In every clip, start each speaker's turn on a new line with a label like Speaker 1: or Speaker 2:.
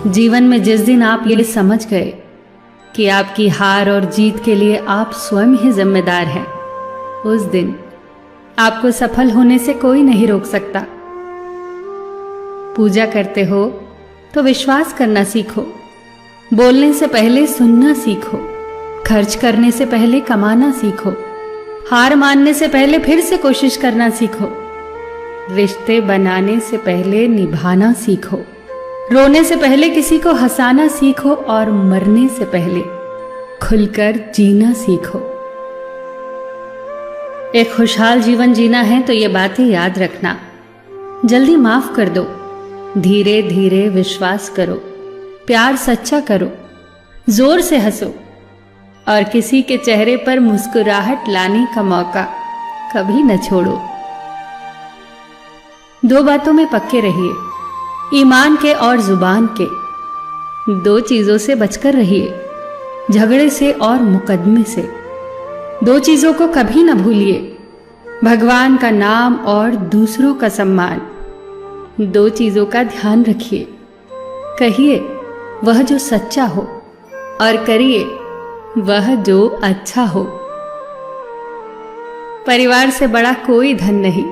Speaker 1: जीवन में जिस दिन आप ये समझ गए कि आपकी हार और जीत के लिए आप स्वयं ही जिम्मेदार हैं, उस दिन आपको सफल होने से कोई नहीं रोक सकता। पूजा करते हो तो विश्वास करना सीखो, बोलने से पहले सुनना सीखो, खर्च करने से पहले कमाना सीखो, हार मानने से पहले फिर से कोशिश करना सीखो, रिश्ते बनाने से पहले निभाना सीखो, रोने से पहले किसी को हंसाना सीखो और मरने से पहले खुलकर जीना सीखो। एक खुशहाल जीवन जीना है तो ये बातें याद रखना। जल्दी माफ कर दो, धीरे धीरे विश्वास करो, प्यार सच्चा करो, जोर से हंसो और किसी के चेहरे पर मुस्कुराहट लाने का मौका कभी न छोड़ो। दो बातों में पक्के रहिए, ईमान के और जुबान के। दो चीजों से बचकर रहिए, झगड़े से और मुकदमे से। दो चीजों को कभी न भूलिए, भगवान का नाम और दूसरों का सम्मान। दो चीजों का ध्यान रखिए, कहिए वह जो सच्चा हो और करिए वह जो अच्छा हो। परिवार से बड़ा कोई धन नहीं,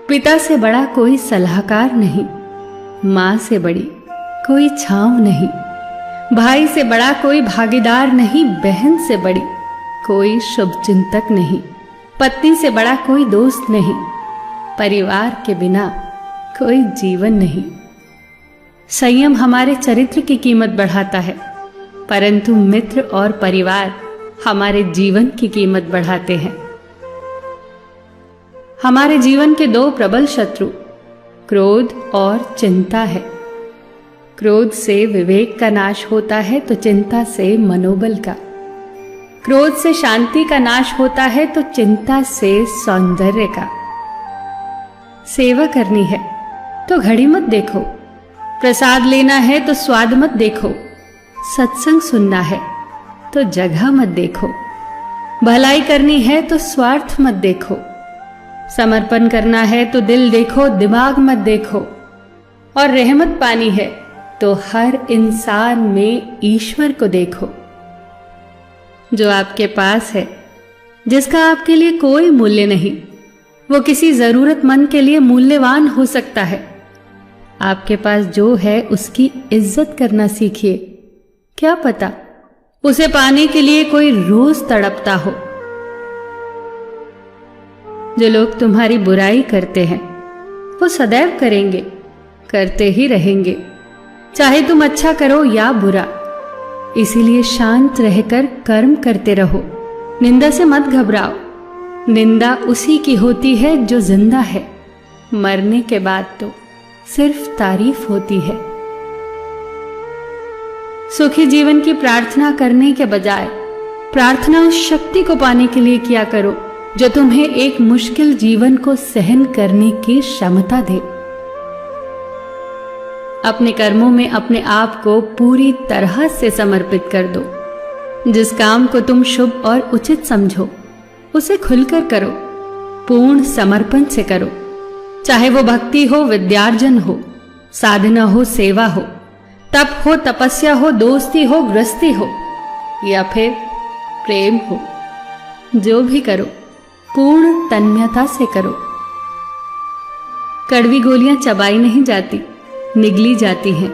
Speaker 1: पिता से बड़ा कोई सलाहकार नहीं, मां से बड़ी कोई छांव नहीं, भाई से बड़ा कोई भागीदार नहीं, बहन से बड़ी कोई शुभचिंतक नहीं, पत्नी से बड़ा कोई दोस्त नहीं, परिवार के बिना कोई जीवन नहीं। संयम हमारे चरित्र की कीमत बढ़ाता है, परंतु मित्र और परिवार हमारे जीवन की कीमत बढ़ाते हैं। हमारे जीवन के दो प्रबल शत्रु क्रोध और चिंता है। क्रोध से विवेक का नाश होता है तो चिंता से मनोबल का। क्रोध से शांति का नाश होता है तो चिंता से सौंदर्य का। सेवा करनी है तो घड़ी मत देखो, प्रसाद लेना है तो स्वाद मत देखो, सत्संग सुनना है तो जगह मत देखो, भलाई करनी है तो स्वार्थ मत देखो, समर्पण करना है तो दिल देखो, दिमाग मत देखो, और रहमत पानी है तो हर इंसान में ईश्वर को देखो। जो आपके पास है, जिसका आपके लिए कोई मूल्य नहीं, वो किसी जरूरतमंद के लिए मूल्यवान हो सकता है। आपके पास जो है उसकी इज्जत करना सीखिए, क्या पता उसे पाने के लिए कोई रोज तड़पता हो। जो लोग तुम्हारी बुराई करते हैं वो सदैव करेंगे, करते ही रहेंगे, चाहे तुम अच्छा करो या बुरा। इसीलिए शांत रहकर कर्म करते रहो, निंदा से मत घबराओ। निंदा उसी की होती है जो जिंदा है, मरने के बाद तो सिर्फ तारीफ होती है। सुखी जीवन की प्रार्थना करने के बजाय प्रार्थना उस शक्ति को पाने के लिए किया करो जो तुम्हें एक मुश्किल जीवन को सहन करने की क्षमता दे। अपने कर्मों में अपने आप को पूरी तरह से समर्पित कर दो। जिस काम को तुम शुभ और उचित समझो उसे खुलकर करो, पूर्ण समर्पण से करो। चाहे वो भक्ति हो, विद्यार्जन हो, साधना हो, सेवा हो, तप हो, तपस्या हो, दोस्ती हो, गृहस्थी हो या फिर प्रेम हो, जो भी करो पूर्ण तन्मयता से करो। कड़वी गोलियां चबाई नहीं जाती, निगली जाती हैं।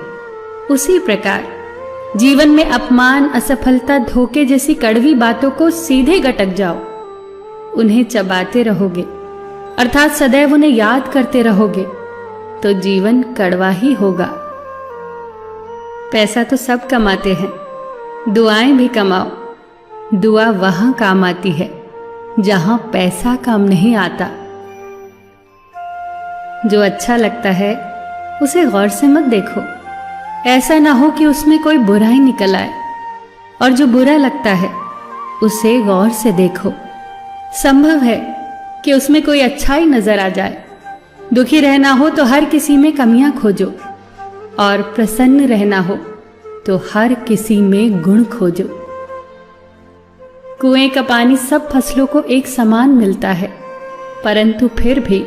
Speaker 1: उसी प्रकार जीवन में अपमान, असफलता, धोखे जैसी कड़वी बातों को सीधे गटक जाओ। उन्हें चबाते रहोगे, अर्थात सदैव उन्हें याद करते रहोगे, तो जीवन कड़वा ही होगा। पैसा तो सब कमाते हैं, दुआएं भी कमाओ। दुआ वहां काम आती है जहां पैसा काम नहीं आता। जो अच्छा लगता है उसे गौर से मत देखो, ऐसा ना हो कि उसमें कोई बुराई निकल आए, और जो बुरा लगता है उसे गौर से देखो। संभव है कि उसमें कोई अच्छाई नजर आ जाए। दुखी रहना हो तो हर किसी में कमियां खोजो, और प्रसन्न रहना हो तो हर किसी में गुण खोजो। कुएं का पानी सब फसलों को एक समान मिलता है, परंतु फिर भी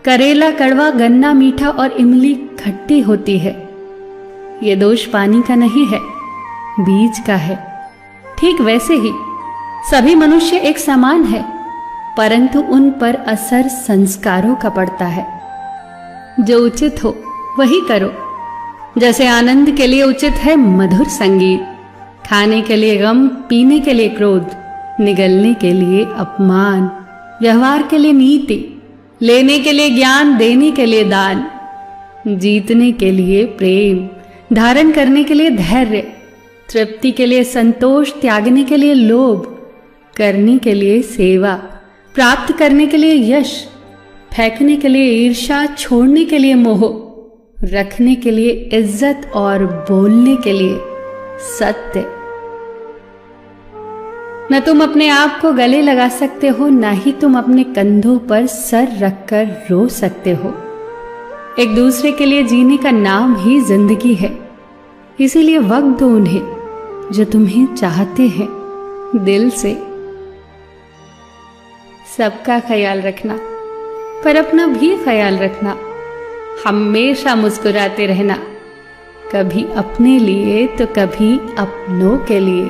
Speaker 1: करेला कड़वा, गन्ना मीठा और इमली खट्टी होती है। ये दोष पानी का नहीं है, बीज का है। ठीक वैसे ही सभी मनुष्य एक समान है, परंतु उन पर असर संस्कारों का पड़ता है। जो उचित हो वही करो। जैसे आनंद के लिए उचित है मधुर संगीत, खाने के लिए गम, पीने के लिए क्रोध, निगलने के लिए अपमान, व्यवहार के लिए नीति, लेने के लिए ज्ञान, देने के लिए दान, जीतने के लिए प्रेम, धारण करने के लिए धैर्य, तृप्ति के लिए संतोष, त्यागने के लिए लोभ, करने के लिए सेवा, प्राप्त करने के लिए यश, फेंकने के लिए ईर्ष्या, छोड़ने के लिए मोह, रखने के लिए इज्जत और बोलने के लिए सत्य। न तुम अपने आप को गले लगा सकते हो, न ही तुम अपने कंधों पर सर रखकर रो सकते हो। एक दूसरे के लिए जीने का नाम ही जिंदगी है। इसीलिए वक्त दो उन्हें जो तुम्हें चाहते हैं दिल से। सबका ख्याल रखना, पर अपना भी ख्याल रखना। हमेशा मुस्कुराते रहना, कभी अपने लिए तो कभी अपनों के लिए।